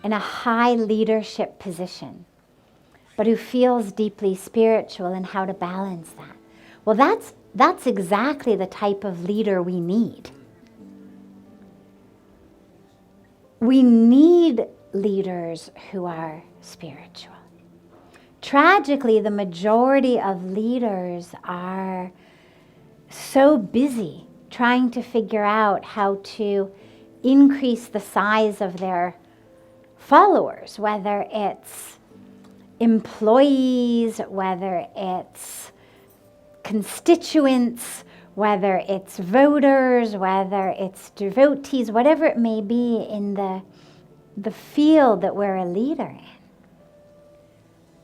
in a high leadership position, but who feels deeply spiritual, and how to balance that. Well, that's exactly the type of leader we need. We need leaders who are spiritual. Tragically, the majority of leaders are so busy trying to figure out how to increase the size of their followers, whether it's employees, whether it's constituents, whether it's voters, whether it's devotees, whatever it may be in the field that we're a leader in.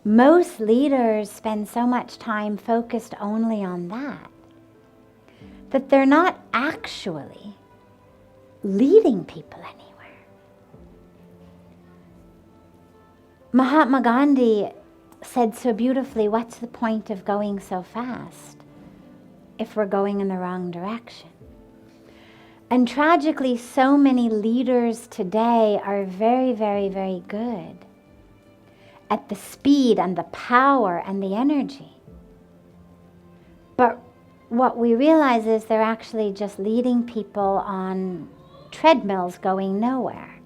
Most leaders spend so much time focused only on that they're not actually leading people anywhere. Mahatma Gandhi said so beautifully, what's the point of going so fast if we're going in the wrong direction? And tragically, so many leaders today are very, very, very good at the speed and the power and the energy. But what we realize is they're actually just leading people on treadmills going nowhere,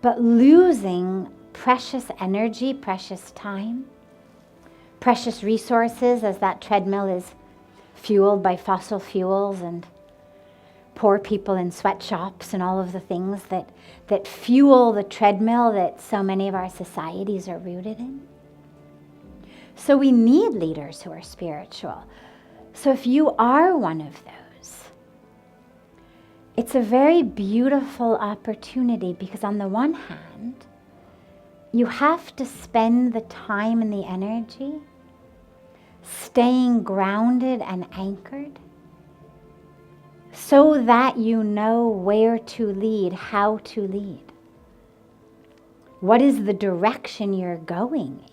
but losing precious energy, precious time, precious resources, as that treadmill is fueled by fossil fuels and poor people in sweatshops and all of the things that fuel the treadmill that so many of our societies are rooted in. So we need leaders who are spiritual. So if you are one of those, it's a very beautiful opportunity, because on the one hand, you have to spend the time and the energy staying grounded and anchored so that you know where to lead, how to lead. What is the direction you're going in?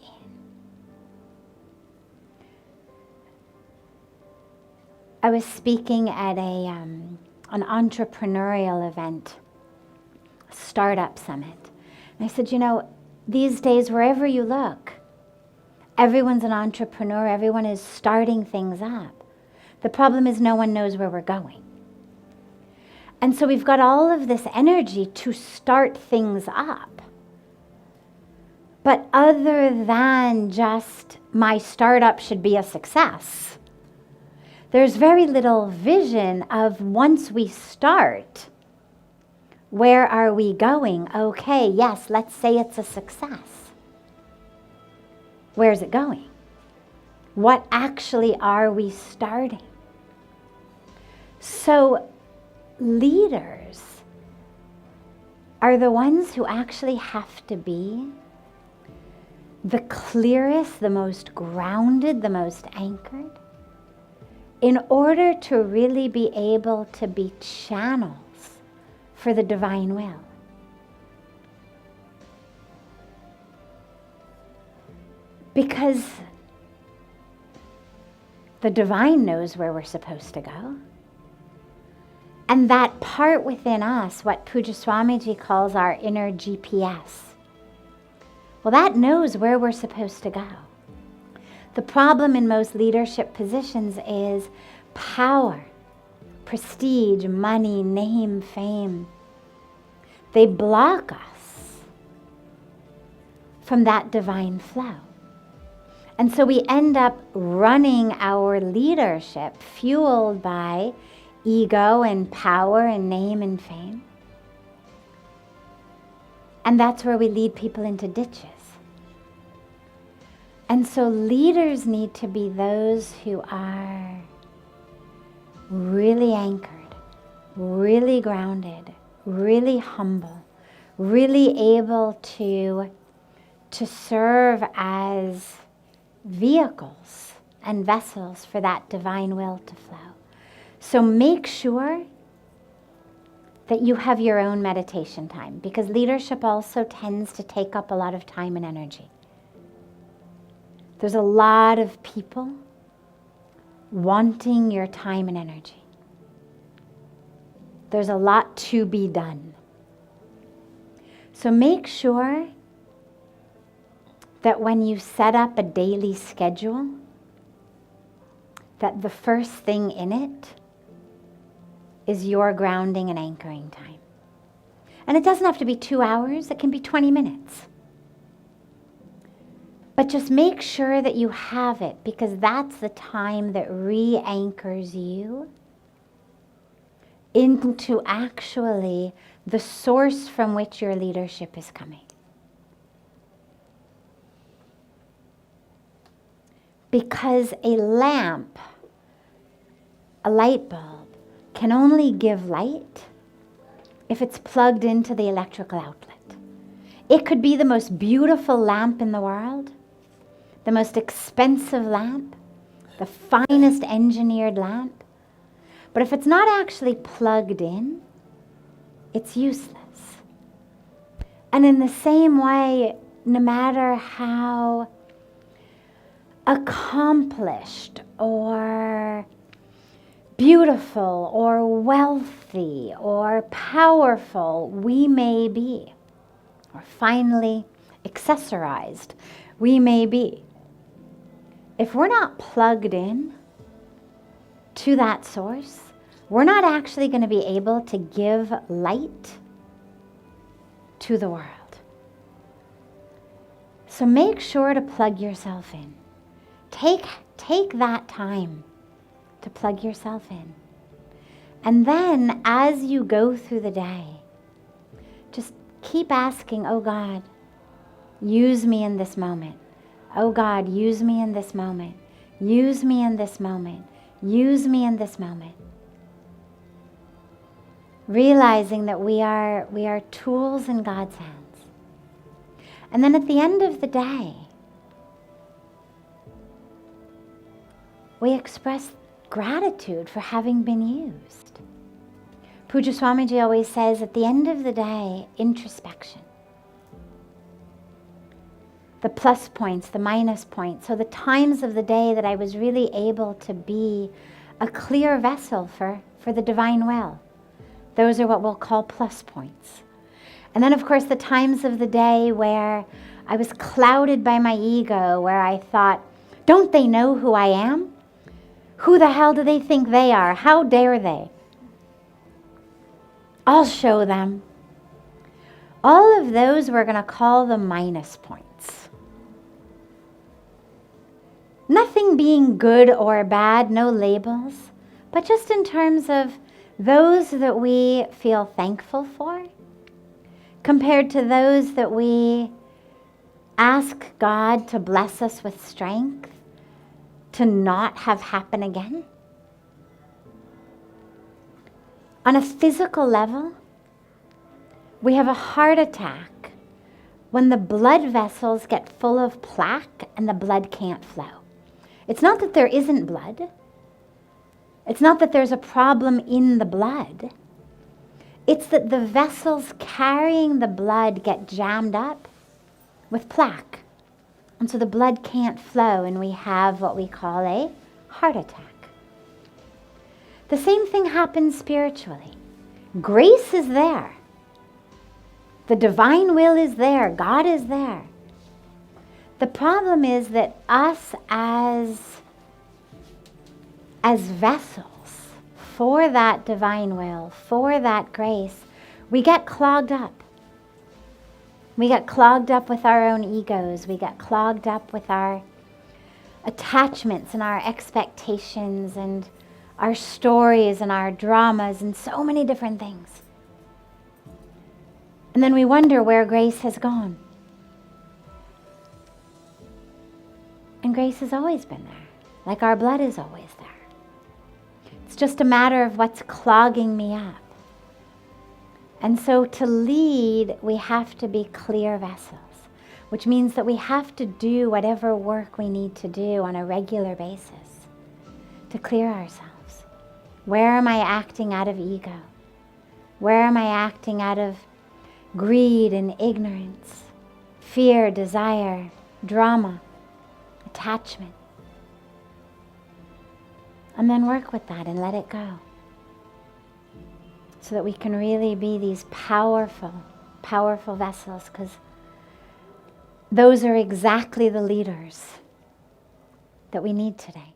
I was speaking at an entrepreneurial event, a startup summit. And I said, these days, wherever you look, everyone's an entrepreneur, everyone is starting things up. The problem is no one knows where we're going. And so we've got all of this energy to start things up. But other than just my startup should be a success, there's very little vision of once we start, where are we going? Okay, yes, let's say it's a success. Where's it going? What actually are we starting? So leaders are the ones who actually have to be the clearest, the most grounded, the most anchored, in order to really be able to be channels for the divine will. Because the divine knows where we're supposed to go. And that part within us, what Puja Swamiji calls our inner GPS, well, that knows where we're supposed to go. The problem in most leadership positions is power, prestige, money, name, fame. They block us from that divine flow. And so we end up running our leadership fueled by ego and power and name and fame. And that's where we lead people into ditches. And so leaders need to be those who are really anchored, really grounded, really humble, really able to serve as vehicles and vessels for that divine will to flow. So make sure that you have your own meditation time, because leadership also tends to take up a lot of time and energy. There's a lot of people wanting your time and energy. There's a lot to be done. So make sure that when you set up a daily schedule, that the first thing in it is your grounding and anchoring time. And it doesn't have to be 2 hours, it can be 20 minutes. But just make sure that you have it, because that's the time that re-anchors you into actually the source from which your leadership is coming. Because a lamp, a light bulb, can only give light if it's plugged into the electrical outlet. It could be the most beautiful lamp in the world, the most expensive lamp, the finest engineered lamp, but if it's not actually plugged in, it's useless. And in the same way, no matter how accomplished or beautiful or wealthy or powerful we may be, or finely accessorized we may be, if we're not plugged in to that source, we're not actually going to be able to give light to the world. So make sure to plug yourself in. Take that time to plug yourself in. And then as you go through the day, just keep asking, oh God, use me in this moment. Oh God, use me in this moment. Use me in this moment. Use me in this moment. Realizing that we are tools in God's hands. And then at the end of the day, we express gratitude for having been used. Pujya Swamiji always says, at the end of the day, introspection. The plus points, the minus points. So the times of the day that I was really able to be a clear vessel for the divine will. Those are what we'll call plus points. And then, of course, the times of the day where I was clouded by my ego, where I thought, don't they know who I am? Who the hell do they think they are? How dare they? I'll show them. All of those we're going to call the minus points. Nothing being good or bad, no labels, but just in terms of those that we feel thankful for, compared to those that we ask God to bless us with strength to not have happen again. On a physical level, we have a heart attack when the blood vessels get full of plaque and the blood can't flow. It's not that there isn't blood. It's not that there's a problem in the blood. It's that the vessels carrying the blood get jammed up with plaque. And so the blood can't flow and we have what we call a heart attack. The same thing happens spiritually. Grace is there. The divine will is there. God is there. The problem is that us as vessels for that divine will, for that grace, we get clogged up. We get clogged up with our own egos. We get clogged up with our attachments and our expectations and our stories and our dramas and so many different things. And then we wonder where grace has gone. And grace has always been there, like our blood is always there. It's just a matter of what's clogging me up. And so to lead, we have to be clear vessels, which means that we have to do whatever work we need to do on a regular basis to clear ourselves. Where am I acting out of ego? Where am I acting out of greed and ignorance, fear, desire, drama, attachment? And then work with that and let it go, so that we can really be these powerful powerful vessels, because those are exactly the leaders that we need today.